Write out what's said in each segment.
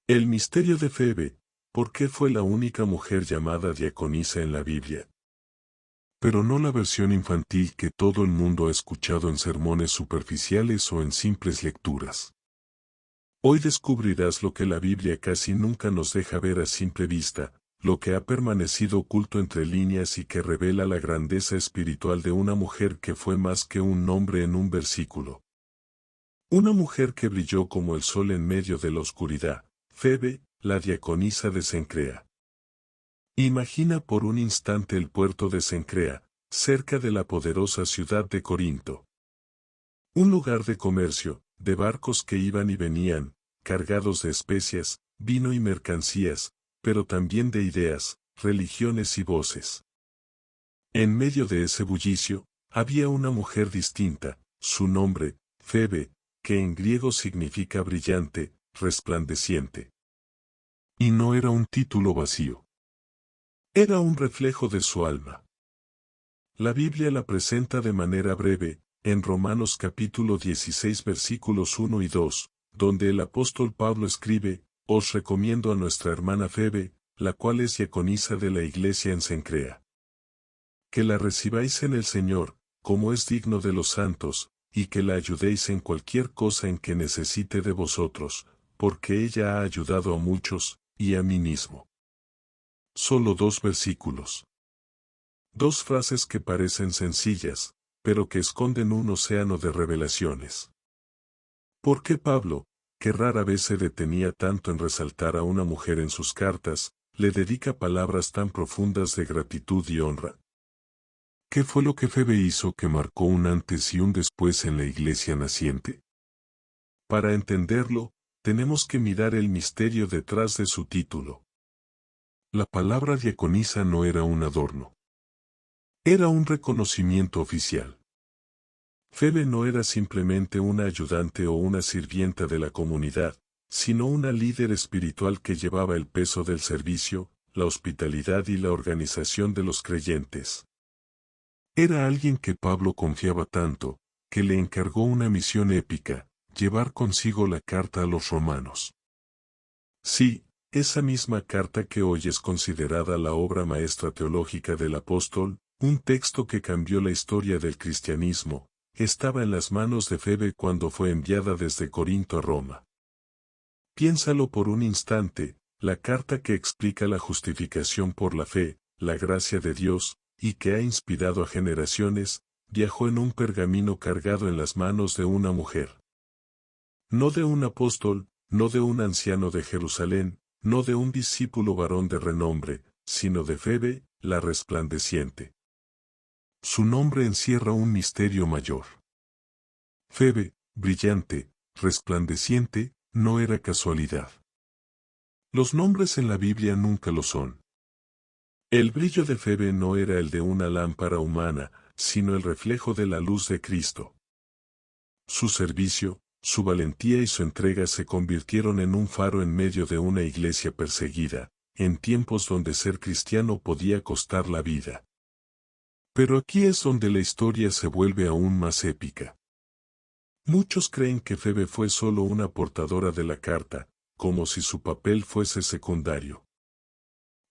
El misterio de Febe, ¿por qué fue la única mujer llamada diaconisa en la Biblia? Pero no la versión infantil que todo el mundo ha escuchado en sermones superficiales o en simples lecturas. Hoy descubrirás lo que la Biblia casi nunca nos deja ver a simple vista, lo que ha permanecido oculto entre líneas y que revela la grandeza espiritual de una mujer que fue más que un nombre en un versículo. Una mujer que brilló como el sol en medio de la oscuridad, Febe, la diaconisa de Cencrea. Imagina por un instante el puerto de Cencrea, cerca de la poderosa ciudad de Corinto. Un lugar de comercio, de barcos que iban y venían, cargados de especias, vino y mercancías, pero también de ideas, religiones y voces. En medio de ese bullicio, había una mujer distinta, su nombre, Febe, que en griego significa brillante, resplandeciente. Y no era un título vacío. Era un reflejo de su alma. La Biblia la presenta de manera breve, en Romanos capítulo 16 versículos 1 y 2, donde el apóstol Pablo escribe, «Os recomiendo a nuestra hermana Febe, la cual es diaconisa de la iglesia en Cencrea. Que la recibáis en el Señor, como es digno de los santos, y que la ayudéis en cualquier cosa en que necesite de vosotros, porque ella ha ayudado a muchos, y a mí mismo». Solo 2 versículos. 2 frases que parecen sencillas, pero que esconden un océano de revelaciones. ¿Por qué Pablo, que rara vez se detenía tanto en resaltar a una mujer en sus cartas, le dedica palabras tan profundas de gratitud y honra? ¿Qué fue lo que Febe hizo que marcó un antes y un después en la iglesia naciente? Para entenderlo, tenemos que mirar el misterio detrás de su título. La palabra diaconisa no era un adorno. Era un reconocimiento oficial. Febe no era simplemente una ayudante o una sirvienta de la comunidad, sino una líder espiritual que llevaba el peso del servicio, la hospitalidad y la organización de los creyentes. Era alguien que Pablo confiaba tanto, que le encargó una misión épica, llevar consigo la carta a los romanos. Sí, esa misma carta que hoy es considerada la obra maestra teológica del apóstol, un texto que cambió la historia del cristianismo, estaba en las manos de Febe cuando fue enviada desde Corinto a Roma. Piénsalo por un instante, la carta que explica la justificación por la fe, la gracia de Dios, y que ha inspirado a generaciones, viajó en un pergamino cargado en las manos de una mujer. No de un apóstol, no de un anciano de Jerusalén, no de un discípulo varón de renombre, sino de Febe, la resplandeciente. Su nombre encierra un misterio mayor. Febe, brillante, resplandeciente, no era casualidad. Los nombres en la Biblia nunca lo son. El brillo de Febe no era el de una lámpara humana, sino el reflejo de la luz de Cristo. Su servicio, su valentía y su entrega se convirtieron en un faro en medio de una iglesia perseguida, en tiempos donde ser cristiano podía costar la vida. Pero aquí es donde la historia se vuelve aún más épica. Muchos creen que Febe fue solo una portadora de la carta, como si su papel fuese secundario.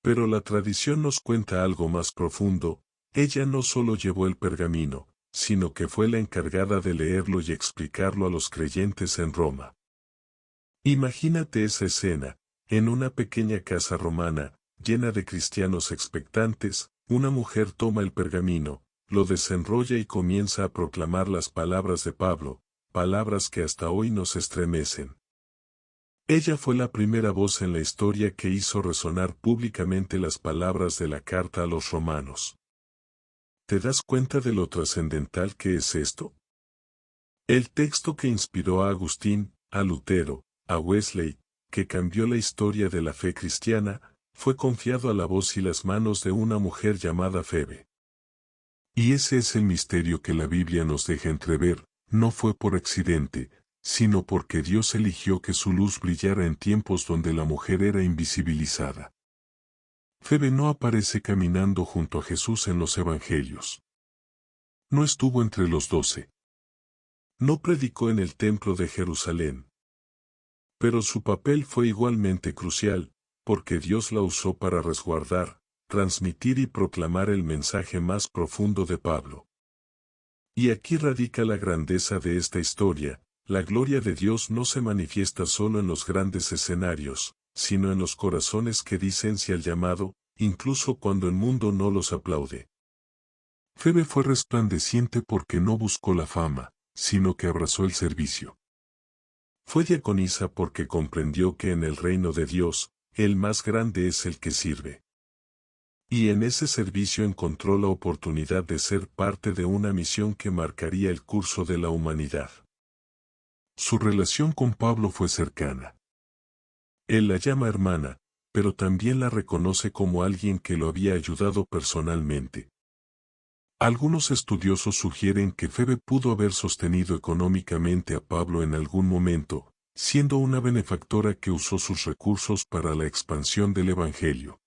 Pero la tradición nos cuenta algo más profundo, ella no solo llevó el pergamino, sino que fue la encargada de leerlo y explicarlo a los creyentes en Roma. Imagínate esa escena, en una pequeña casa romana, llena de cristianos expectantes, una mujer toma el pergamino, lo desenrolla y comienza a proclamar las palabras de Pablo, palabras que hasta hoy nos estremecen. Ella fue la primera voz en la historia que hizo resonar públicamente las palabras de la carta a los romanos. ¿Te das cuenta de lo trascendental que es esto? El texto que inspiró a Agustín, a Lutero, a Wesley, que cambió la historia de la fe cristiana, fue confiado a la voz y las manos de una mujer llamada Febe. Y ese es el misterio que la Biblia nos deja entrever, no fue por accidente, sino porque Dios eligió que su luz brillara en tiempos donde la mujer era invisibilizada. Febe no aparece caminando junto a Jesús en los Evangelios. No estuvo entre los 12. No predicó en el templo de Jerusalén. Pero su papel fue igualmente crucial, porque Dios la usó para resguardar, transmitir y proclamar el mensaje más profundo de Pablo. Y aquí radica la grandeza de esta historia: la gloria de Dios no se manifiesta solo en los grandes escenarios, sino en los corazones que dicen sí al llamado, incluso cuando el mundo no los aplaude. Febe fue resplandeciente porque no buscó la fama, sino que abrazó el servicio. Fue diaconisa porque comprendió que en el reino de Dios, el más grande es el que sirve. Y en ese servicio encontró la oportunidad de ser parte de una misión que marcaría el curso de la humanidad. Su relación con Pablo fue cercana. Él la llama hermana, pero también la reconoce como alguien que lo había ayudado personalmente. Algunos estudiosos sugieren que Febe pudo haber sostenido económicamente a Pablo en algún momento, siendo una benefactora que usó sus recursos para la expansión del Evangelio.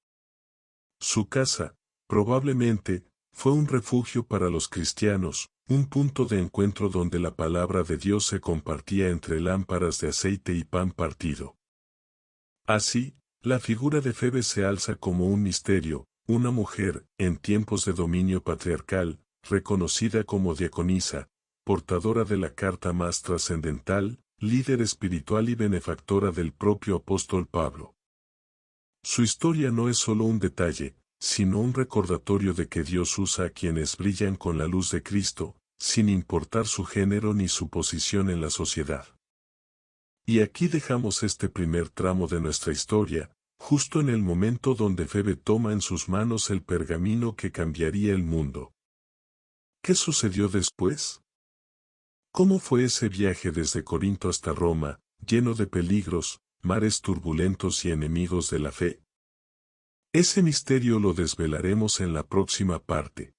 Su casa, probablemente, fue un refugio para los cristianos, un punto de encuentro donde la palabra de Dios se compartía entre lámparas de aceite y pan partido. Así, la figura de Febe se alza como un misterio, una mujer, en tiempos de dominio patriarcal, reconocida como diaconisa, portadora de la carta más trascendental, líder espiritual y benefactora del propio apóstol Pablo. Su historia no es solo un detalle, sino un recordatorio de que Dios usa a quienes brillan con la luz de Cristo, sin importar su género ni su posición en la sociedad. Y aquí dejamos este primer tramo de nuestra historia, justo en el momento donde Febe toma en sus manos el pergamino que cambiaría el mundo. ¿Qué sucedió después? ¿Cómo fue ese viaje desde Corinto hasta Roma, lleno de peligros, mares turbulentos y enemigos de la fe? Ese misterio lo desvelaremos en la próxima parte.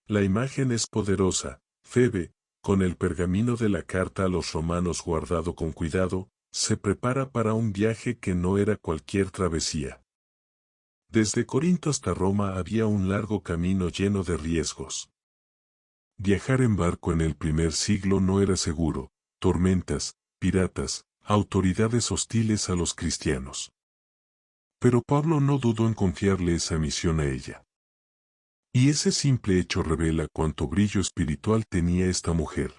La imagen es poderosa. Febe, con el pergamino de la carta a los romanos guardado con cuidado, se prepara para un viaje que no era cualquier travesía. Desde Corinto hasta Roma había un largo camino lleno de riesgos. Viajar en barco en el primer siglo no era seguro: tormentas, piratas, autoridades hostiles a los cristianos. Pero Pablo no dudó en confiarle esa misión a ella. Y ese simple hecho revela cuánto brillo espiritual tenía esta mujer.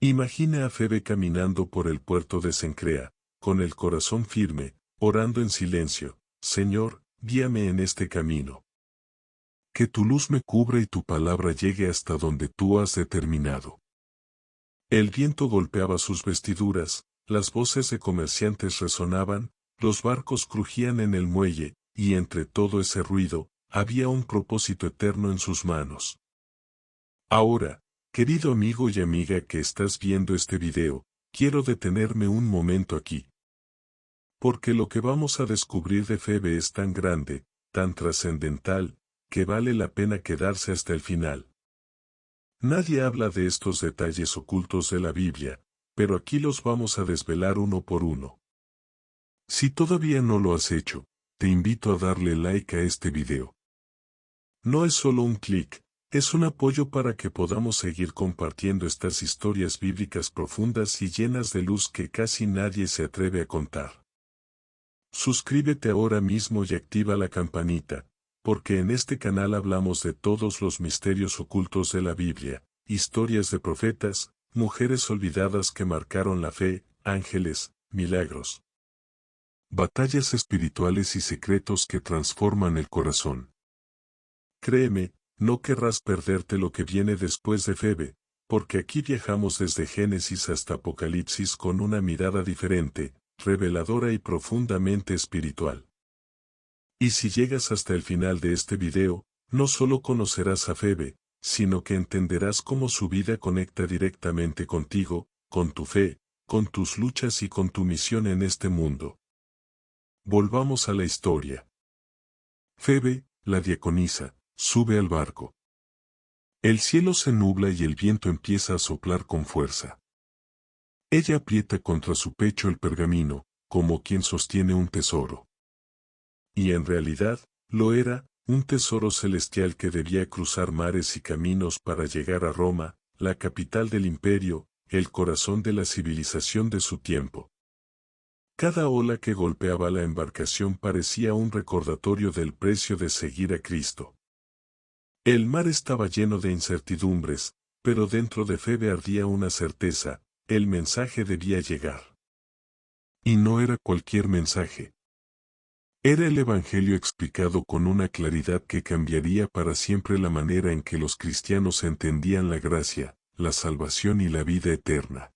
Imagina a Febe caminando por el puerto de Cencrea, con el corazón firme, orando en silencio: Señor, guíame en este camino. Que tu luz me cubra y tu palabra llegue hasta donde tú has determinado. El viento golpeaba sus vestiduras, las voces de comerciantes resonaban, los barcos crujían en el muelle, y entre todo ese ruido, había un propósito eterno en sus manos. Ahora, querido amigo y amiga que estás viendo este video, quiero detenerme un momento aquí. Porque lo que vamos a descubrir de Febe es tan grande, tan trascendental, que vale la pena quedarse hasta el final. Nadie habla de estos detalles ocultos de la Biblia, pero aquí los vamos a desvelar uno por uno. Si todavía no lo has hecho, te invito a darle like a este video. No es solo un clic, es un apoyo para que podamos seguir compartiendo estas historias bíblicas profundas y llenas de luz que casi nadie se atreve a contar. Suscríbete ahora mismo y activa la campanita, porque en este canal hablamos de todos los misterios ocultos de la Biblia, historias de profetas, mujeres olvidadas que marcaron la fe, ángeles, milagros, batallas espirituales y secretos que transforman el corazón. Créeme, no querrás perderte lo que viene después de Febe, porque aquí viajamos desde Génesis hasta Apocalipsis con una mirada diferente, reveladora y profundamente espiritual. Y si llegas hasta el final de este video, no solo conocerás a Febe, sino que entenderás cómo su vida conecta directamente contigo, con tu fe, con tus luchas y con tu misión en este mundo. Volvamos a la historia. Febe, la diaconisa, sube al barco. El cielo se nubla y el viento empieza a soplar con fuerza. Ella aprieta contra su pecho el pergamino, como quien sostiene un tesoro. Y en realidad, lo era, un tesoro celestial que debía cruzar mares y caminos para llegar a Roma, la capital del imperio, el corazón de la civilización de su tiempo. Cada ola que golpeaba la embarcación parecía un recordatorio del precio de seguir a Cristo. El mar estaba lleno de incertidumbres, pero dentro de Febe ardía una certeza: el mensaje debía llegar. Y no era cualquier mensaje. Era el Evangelio explicado con una claridad que cambiaría para siempre la manera en que los cristianos entendían la gracia, la salvación y la vida eterna.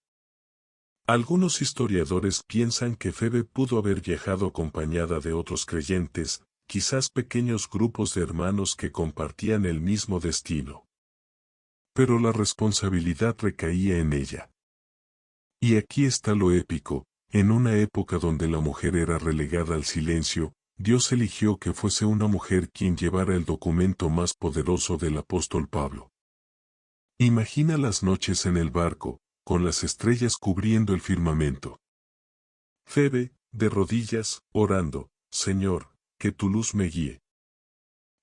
Algunos historiadores piensan que Febe pudo haber viajado acompañada de otros creyentes, quizás pequeños grupos de hermanos que compartían el mismo destino. Pero la responsabilidad recaía en ella. Y aquí está lo épico: en una época donde la mujer era relegada al silencio, Dios eligió que fuese una mujer quien llevara el documento más poderoso del apóstol Pablo. Imagina las noches en el barco, con las estrellas cubriendo el firmamento. Febe, de rodillas, orando: Señor, que tu luz me guíe.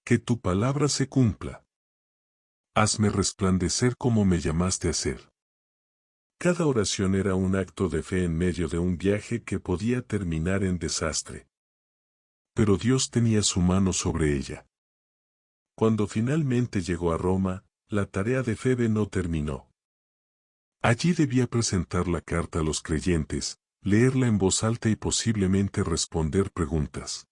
Que tu palabra se cumpla. Hazme resplandecer como me llamaste a ser. Cada oración era un acto de fe en medio de un viaje que podía terminar en desastre. Pero Dios tenía su mano sobre ella. Cuando finalmente llegó a Roma, la tarea de Febe no terminó. Allí debía presentar la carta a los creyentes, leerla en voz alta y posiblemente responder preguntas.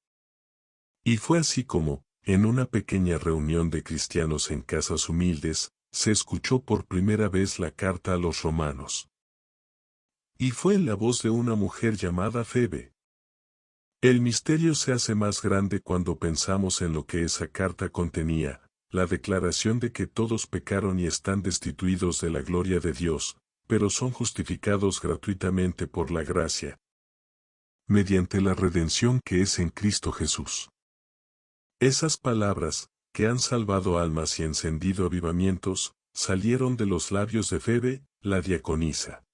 Y fue así como, en una pequeña reunión de cristianos en casas humildes, se escuchó por primera vez la carta a los romanos. Y fue en la voz de una mujer llamada Febe. El misterio se hace más grande cuando pensamos en lo que esa carta contenía: la declaración de que todos pecaron y están destituidos de la gloria de Dios, pero son justificados gratuitamente por la gracia, mediante la redención que es en Cristo Jesús. Esas palabras, que han salvado almas y encendido avivamientos, salieron de los labios de Febe, la diaconisa.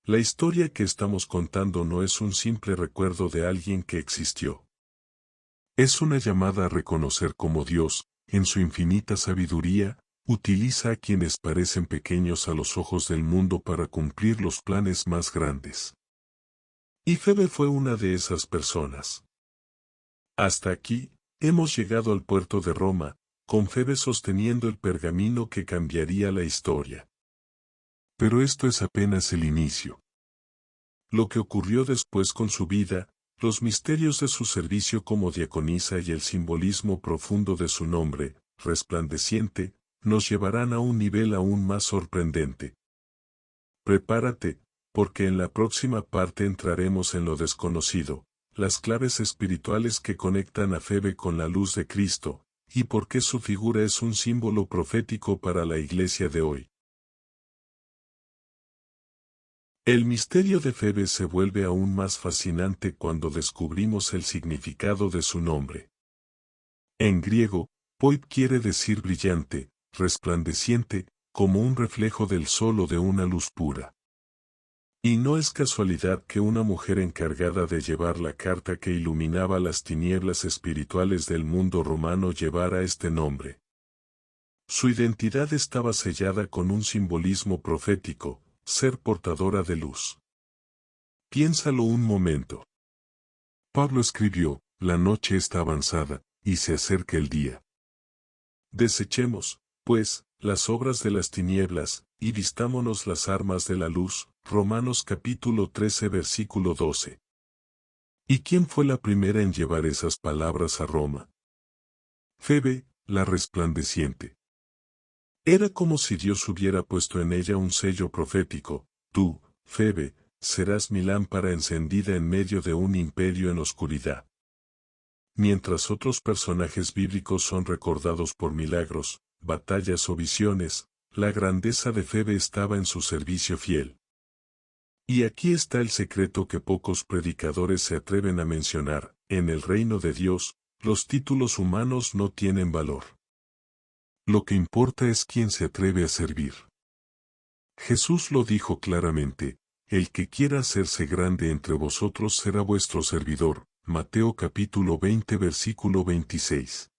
La historia que estamos contando no es un simple recuerdo de alguien que existió. Es una llamada a reconocer cómo Dios, en su infinita sabiduría, utiliza a quienes parecen pequeños a los ojos del mundo para cumplir los planes más grandes. Y Febe fue una de esas personas. Hasta aquí, hemos llegado al puerto de Roma, con Febe sosteniendo el pergamino que cambiaría la historia. Pero esto es apenas el inicio. Lo que ocurrió después con su vida, los misterios de su servicio como diaconisa y el simbolismo profundo de su nombre, resplandeciente, nos llevarán a un nivel aún más sorprendente. Prepárate, porque en la próxima parte entraremos en lo desconocido, las claves espirituales que conectan a Febe con la luz de Cristo, y por qué su figura es un símbolo profético para la iglesia de hoy. El misterio de Febe se vuelve aún más fascinante cuando descubrimos el significado de su nombre. En griego, poip quiere decir brillante, resplandeciente, como un reflejo del sol o de una luz pura. Y no es casualidad que una mujer encargada de llevar la carta que iluminaba las tinieblas espirituales del mundo romano llevara este nombre. Su identidad estaba sellada con un simbolismo profético: ser portadora de luz. Piénsalo un momento. Pablo escribió: la noche está avanzada, y se acerca el día. Desechemos, pues, las obras de las tinieblas, y vistámonos las armas de la luz. Romanos capítulo 13 versículo 12. ¿Y quién fue la primera en llevar esas palabras a Roma? Febe, la resplandeciente. Era como si Dios hubiera puesto en ella un sello profético: tú, Febe, serás mi lámpara encendida en medio de un imperio en oscuridad. Mientras otros personajes bíblicos son recordados por milagros, batallas o visiones, la grandeza de Febe estaba en su servicio fiel. Y aquí está el secreto que pocos predicadores se atreven a mencionar: en el reino de Dios, los títulos humanos no tienen valor. Lo que importa es quién se atreve a servir. Jesús lo dijo claramente: el que quiera hacerse grande entre vosotros será vuestro servidor. Mateo capítulo 20 versículo 26.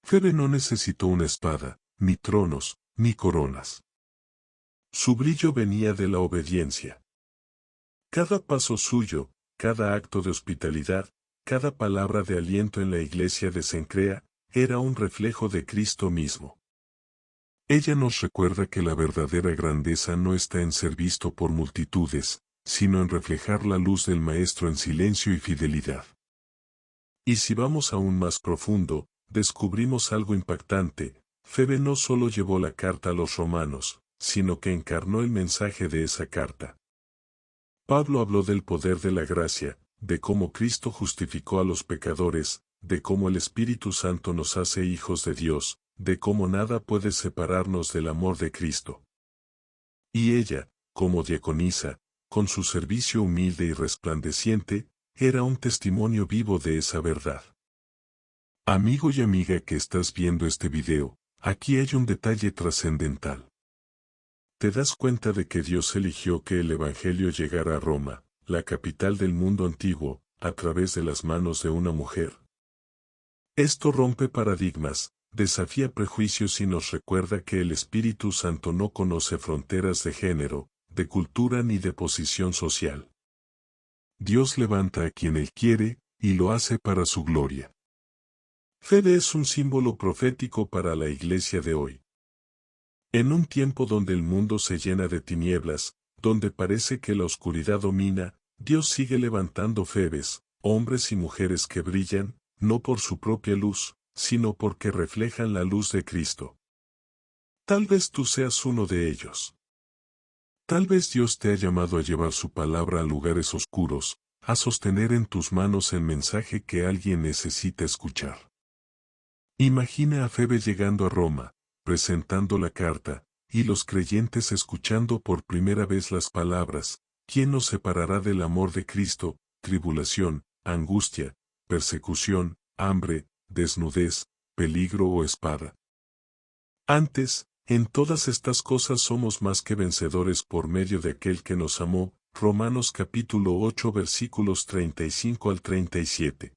Febe no necesitó una espada, ni tronos, ni coronas. Su brillo venía de la obediencia. Cada paso suyo, cada acto de hospitalidad, cada palabra de aliento en la iglesia de Cencrea, era un reflejo de Cristo mismo. Ella nos recuerda que la verdadera grandeza no está en ser visto por multitudes, sino en reflejar la luz del Maestro en silencio y fidelidad. Y si vamos aún más profundo, descubrimos algo impactante: Febe no solo llevó la carta a los romanos, sino que encarnó el mensaje de esa carta. Pablo habló del poder de la gracia, de cómo Cristo justificó a los pecadores, de cómo el Espíritu Santo nos hace hijos de Dios, de cómo nada puede separarnos del amor de Cristo. Y ella, como diaconisa, con su servicio humilde y resplandeciente, era un testimonio vivo de esa verdad. Amigo y amiga que estás viendo este video, aquí hay un detalle trascendental. ¿Te das cuenta de que Dios eligió que el Evangelio llegara a Roma, la capital del mundo antiguo, a través de las manos de una mujer? Esto rompe paradigmas, desafía prejuicios y nos recuerda que el Espíritu Santo no conoce fronteras de género, de cultura ni de posición social. Dios levanta a quien Él quiere, y lo hace para su gloria. Febe es un símbolo profético para la iglesia de hoy. En un tiempo donde el mundo se llena de tinieblas, donde parece que la oscuridad domina, Dios sigue levantando Febes, hombres y mujeres que brillan, no por su propia luz, sino porque reflejan la luz de Cristo. Tal vez tú seas uno de ellos. Tal vez Dios te ha llamado a llevar su palabra a lugares oscuros, a sostener en tus manos el mensaje que alguien necesita escuchar. Imagina a Febe llegando a Roma, presentando la carta, y los creyentes escuchando por primera vez las palabras: ¿quién nos separará del amor de Cristo? Tribulación, angustia, persecución, hambre, desnudez, peligro o espada. Antes, en todas estas cosas somos más que vencedores por medio de aquel que nos amó. Romanos capítulo 8 versículos 35 al 37.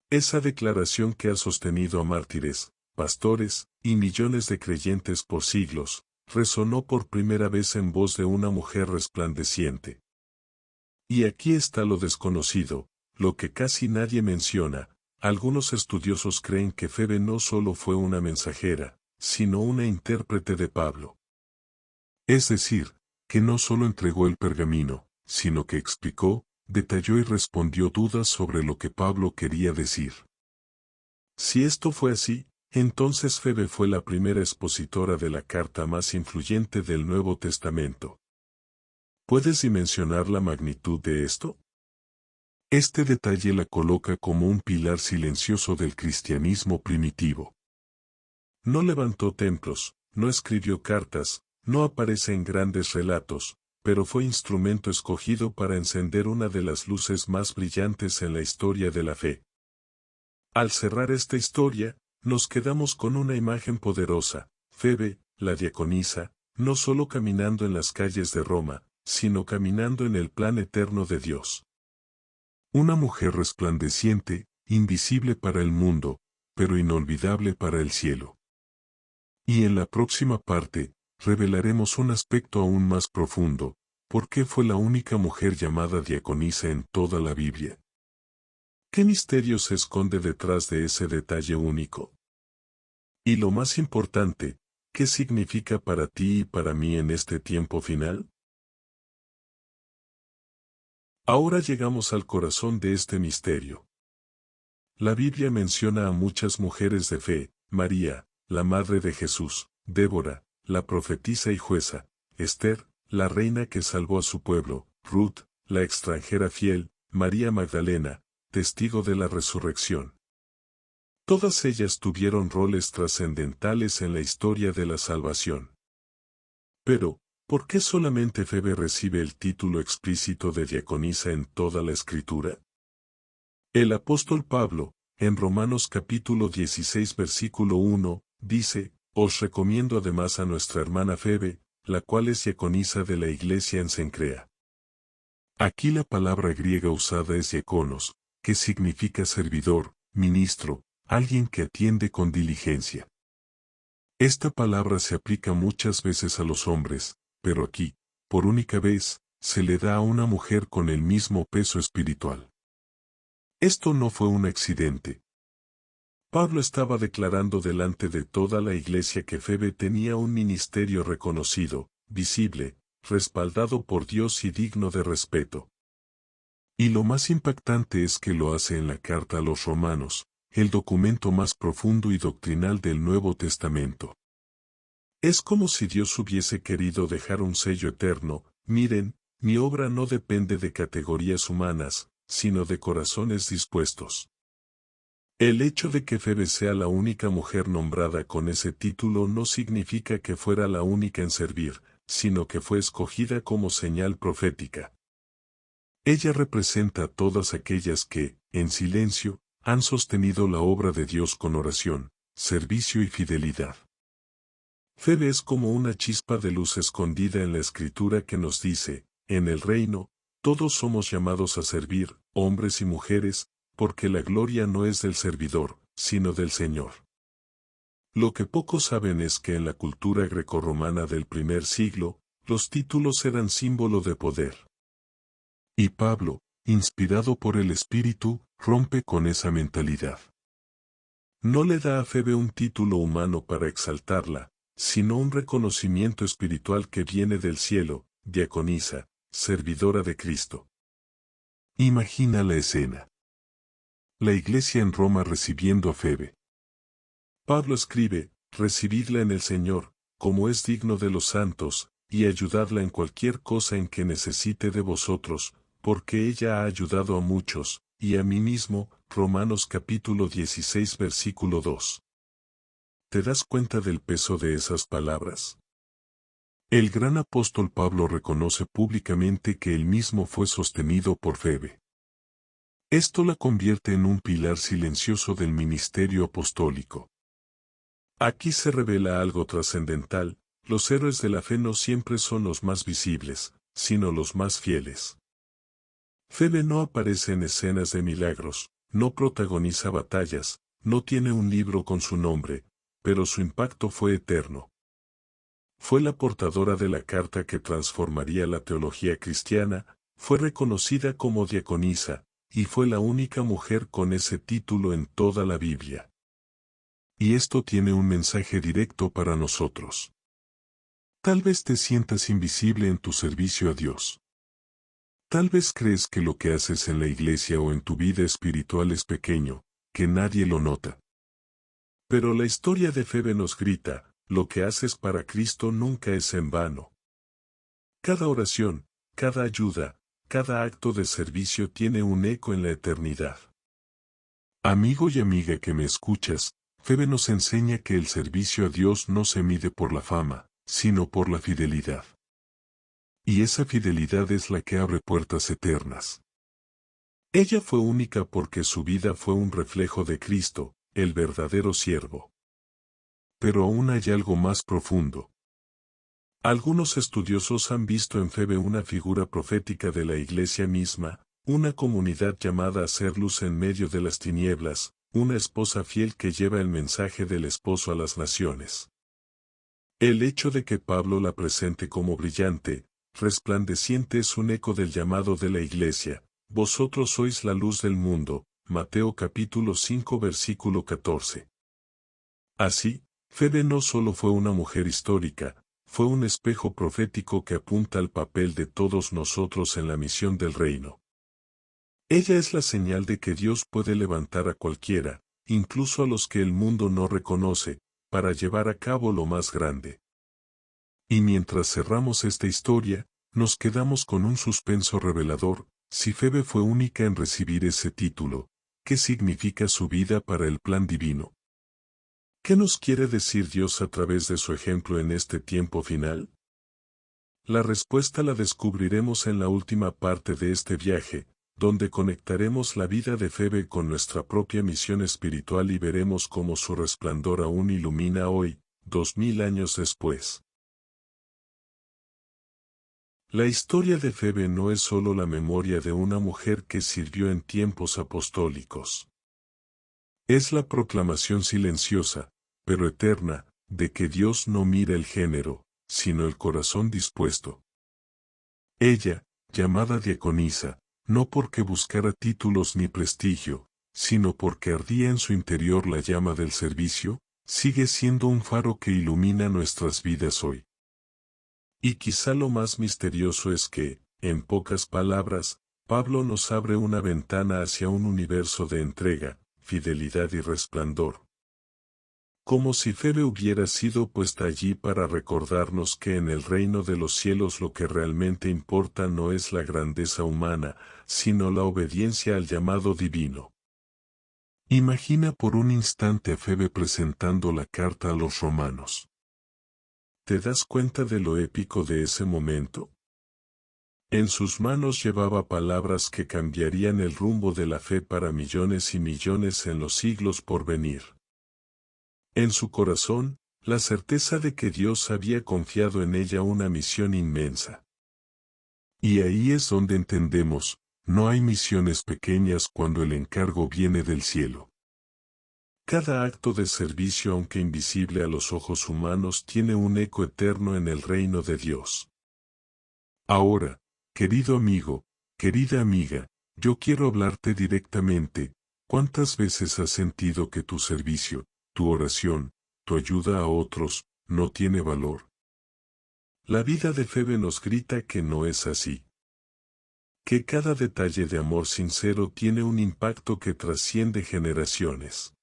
Esa declaración que ha sostenido a mártires, pastores, y millones de creyentes por siglos, resonó por primera vez en voz de una mujer resplandeciente. Y aquí está lo desconocido, lo que casi nadie menciona. Algunos estudiosos creen que Febe no solo fue una mensajera, sino una intérprete de Pablo. Es decir, que no solo entregó el pergamino, sino que explicó, detalló y respondió dudas sobre lo que Pablo quería decir. Si esto fue así, entonces Febe fue la primera expositora de la carta más influyente del Nuevo Testamento. ¿Puedes dimensionar la magnitud de esto? Este detalle la coloca como un pilar silencioso del cristianismo primitivo. No levantó templos, no escribió cartas, no aparece en grandes relatos, pero fue instrumento escogido para encender una de las luces más brillantes en la historia de la fe. Al cerrar esta historia, nos quedamos con una imagen poderosa: Febe, la diaconisa, no solo caminando en las calles de Roma, sino caminando en el plan eterno de Dios. Una mujer resplandeciente, invisible para el mundo, pero inolvidable para el cielo. Y en la próxima parte, revelaremos un aspecto aún más profundo: ¿por qué fue la única mujer llamada diaconisa en toda la Biblia? ¿Qué misterio se esconde detrás de ese detalle único? Y lo más importante, ¿qué significa para ti y para mí en este tiempo final? Ahora llegamos al corazón de este misterio. La Biblia menciona a muchas mujeres de fe: María, la madre de Jesús; Débora, la profetisa y jueza; Esther, la reina que salvó a su pueblo; Ruth, la extranjera fiel; María Magdalena, testigo de la resurrección. Todas ellas tuvieron roles trascendentales en la historia de la salvación. Pero, ¿por qué solamente Febe recibe el título explícito de diaconisa en toda la Escritura? El apóstol Pablo, en Romanos capítulo 16 versículo 1, dice: os recomiendo además a nuestra hermana Febe, la cual es diaconisa de la iglesia en Cencrea. Aquí la palabra griega usada es diáconos, que significa servidor, ministro, alguien que atiende con diligencia. Esta palabra se aplica muchas veces a los hombres, pero aquí, por única vez, se le da a una mujer con el mismo peso espiritual. Esto no fue un accidente. Pablo estaba declarando delante de toda la iglesia que Febe tenía un ministerio reconocido, visible, respaldado por Dios y digno de respeto. Y lo más impactante es que lo hace en la carta a los Romanos, el documento más profundo y doctrinal del Nuevo Testamento. Es como si Dios hubiese querido dejar un sello eterno: miren, mi obra no depende de categorías humanas, sino de corazones dispuestos. El hecho de que Febe sea la única mujer nombrada con ese título no significa que fuera la única en servir, sino que fue escogida como señal profética. Ella representa a todas aquellas que, en silencio, han sostenido la obra de Dios con oración, servicio y fidelidad. Febe es como una chispa de luz escondida en la Escritura que nos dice: en el reino, todos somos llamados a servir, hombres y mujeres, porque la gloria no es del servidor, sino del Señor. Lo que pocos saben es que en la cultura grecorromana del primer siglo, los títulos eran símbolo de poder. Y Pablo, inspirado por el Espíritu, rompe con esa mentalidad. No le da a Febe un título humano para exaltarla, sino un reconocimiento espiritual que viene del cielo: diaconisa, servidora de Cristo. Imagina la escena. La iglesia en Roma recibiendo a Febe. Pablo escribe: recibidla en el Señor, como es digno de los santos, y ayudadla en cualquier cosa en que necesite de vosotros, porque ella ha ayudado a muchos, y a mí mismo. Romanos capítulo 16 versículo 2. ¿Te das cuenta del peso de esas palabras? El gran apóstol Pablo reconoce públicamente que él mismo fue sostenido por Febe. Esto la convierte en un pilar silencioso del ministerio apostólico. Aquí se revela algo trascendental: los héroes de la fe no siempre son los más visibles, sino los más fieles. Febe no aparece en escenas de milagros, no protagoniza batallas, no tiene un libro con su nombre, pero su impacto fue eterno. Fue la portadora de la carta que transformaría la teología cristiana, fue reconocida como diaconisa, y fue la única mujer con ese título en toda la Biblia. Y esto tiene un mensaje directo para nosotros. Tal vez te sientas invisible en tu servicio a Dios. Tal vez crees que lo que haces en la iglesia o en tu vida espiritual es pequeño, que nadie lo nota. Pero la historia de Febe nos grita: lo que haces para Cristo nunca es en vano. Cada oración, cada ayuda, cada acto de servicio tiene un eco en la eternidad. Amigo y amiga que me escuchas, Febe nos enseña que el servicio a Dios no se mide por la fama, sino por la fidelidad. Y esa fidelidad es la que abre puertas eternas. Ella fue única porque su vida fue un reflejo de Cristo, el verdadero siervo. Pero aún hay algo más profundo. Algunos estudiosos han visto en Febe una figura profética de la iglesia misma, una comunidad llamada a ser luz en medio de las tinieblas, una esposa fiel que lleva el mensaje del esposo a las naciones. El hecho de que Pablo la presente como brillante, resplandeciente es un eco del llamado de la iglesia: vosotros sois la luz del mundo. Mateo capítulo 5 versículo 14. Así, Febe no solo fue una mujer histórica, fue un espejo profético que apunta al papel de todos nosotros en la misión del reino. Ella es la señal de que Dios puede levantar a cualquiera, incluso a los que el mundo no reconoce, para llevar a cabo lo más grande. Y mientras cerramos esta historia, nos quedamos con un suspenso revelador: si Febe fue única en recibir ese título, ¿qué significa su vida para el plan divino? ¿Qué nos quiere decir Dios a través de su ejemplo en este tiempo final? La respuesta la descubriremos en la última parte de este viaje, donde conectaremos la vida de Febe con nuestra propia misión espiritual y veremos cómo su resplandor aún ilumina hoy, 2000 años después. La historia de Febe no es solo la memoria de una mujer que sirvió en tiempos apostólicos. Es la proclamación silenciosa, pero eterna, de que Dios no mira el género, sino el corazón dispuesto. Ella, llamada diaconisa, no porque buscara títulos ni prestigio, sino porque ardía en su interior la llama del servicio, sigue siendo un faro que ilumina nuestras vidas hoy. Y quizá lo más misterioso es que, en pocas palabras, Pablo nos abre una ventana hacia un universo de entrega, fidelidad y resplandor. Como si Febe hubiera sido puesta allí para recordarnos que en el reino de los cielos lo que realmente importa no es la grandeza humana, sino la obediencia al llamado divino. Imagina por un instante a Febe presentando la carta a los romanos. ¿Te das cuenta de lo épico de ese momento? En sus manos llevaba palabras que cambiarían el rumbo de la fe para millones y millones en los siglos por venir. En su corazón, la certeza de que Dios había confiado en ella una misión inmensa. Y ahí es donde entendemos, no hay misiones pequeñas cuando el encargo viene del cielo. Cada acto de servicio, aunque invisible a los ojos humanos, tiene un eco eterno en el reino de Dios. Ahora, querido amigo, querida amiga, yo quiero hablarte directamente. ¿Cuántas veces has sentido que tu servicio, tu oración, tu ayuda a otros, no tiene valor? La vida de Febe nos grita que no es así. Que cada detalle de amor sincero tiene un impacto que trasciende generaciones.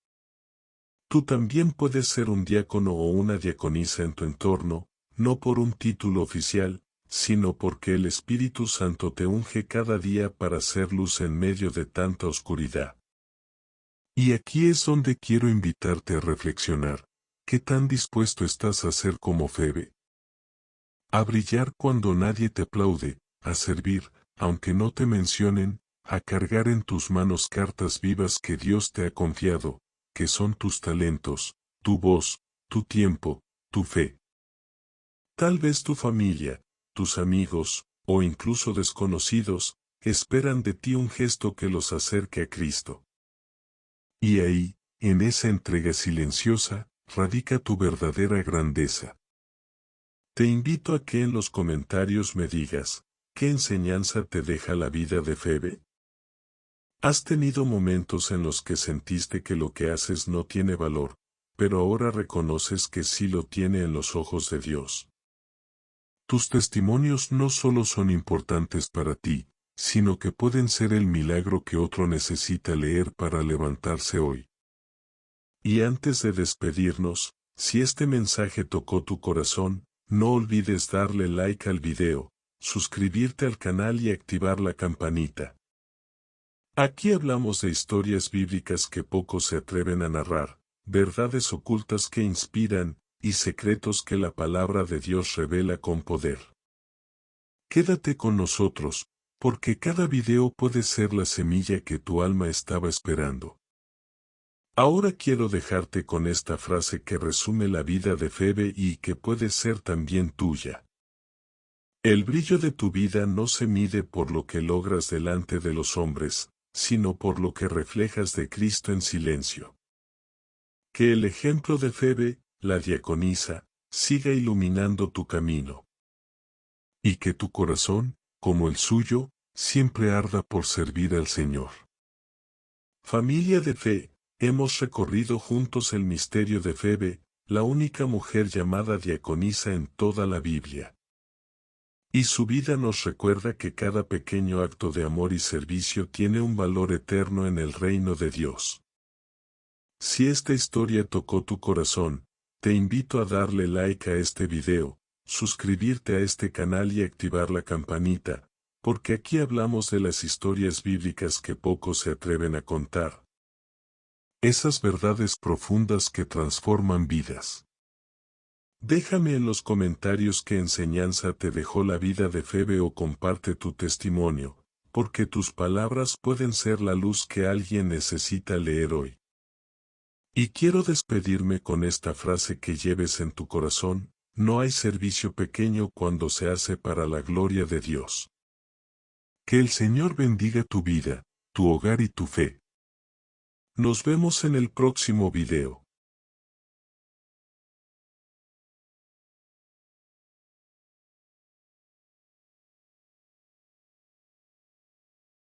Tú también puedes ser un diácono o una diaconisa en tu entorno, no por un título oficial, sino porque el Espíritu Santo te unge cada día para hacer luz en medio de tanta oscuridad. Y aquí es donde quiero invitarte a reflexionar. ¿Qué tan dispuesto estás a ser como Febe? A brillar cuando nadie te aplaude, a servir, aunque no te mencionen, a cargar en tus manos cartas vivas que Dios te ha confiado, que son tus talentos, tu voz, tu tiempo, tu fe. Tal vez tu familia, tus amigos, o incluso desconocidos, esperan de ti un gesto que los acerque a Cristo. Y ahí, en esa entrega silenciosa, radica tu verdadera grandeza. Te invito a que en los comentarios me digas, ¿qué enseñanza te deja la vida de Febe? ¿Has tenido momentos en los que sentiste que lo que haces no tiene valor, pero ahora reconoces que sí lo tiene en los ojos de Dios? Tus testimonios no solo son importantes para ti, sino que pueden ser el milagro que otro necesita leer para levantarse hoy. Y antes de despedirnos, si este mensaje tocó tu corazón, no olvides darle like al video, suscribirte al canal y activar la campanita. Aquí hablamos de historias bíblicas que pocos se atreven a narrar, verdades ocultas que inspiran, y secretos que la palabra de Dios revela con poder. Quédate con nosotros, porque cada video puede ser la semilla que tu alma estaba esperando. Ahora quiero dejarte con esta frase que resume la vida de Febe y que puede ser también tuya. El brillo de tu vida no se mide por lo que logras delante de los hombres, sino por lo que reflejas de Cristo en silencio. Que el ejemplo de Febe, la diaconisa, siga iluminando tu camino. Y que tu corazón, como el suyo, siempre arda por servir al Señor. Familia de fe, hemos recorrido juntos el misterio de Febe, la única mujer llamada diaconisa en toda la Biblia. Y su vida nos recuerda que cada pequeño acto de amor y servicio tiene un valor eterno en el reino de Dios. Si esta historia tocó tu corazón, te invito a darle like a este video, suscribirte a este canal y activar la campanita, porque aquí hablamos de las historias bíblicas que pocos se atreven a contar. Esas verdades profundas que transforman vidas. Déjame en los comentarios qué enseñanza te dejó la vida de Febe o comparte tu testimonio, porque tus palabras pueden ser la luz que alguien necesita leer hoy. Y quiero despedirme con esta frase que lleves en tu corazón: no hay servicio pequeño cuando se hace para la gloria de Dios. Que el Señor bendiga tu vida, tu hogar y tu fe. Nos vemos en el próximo video.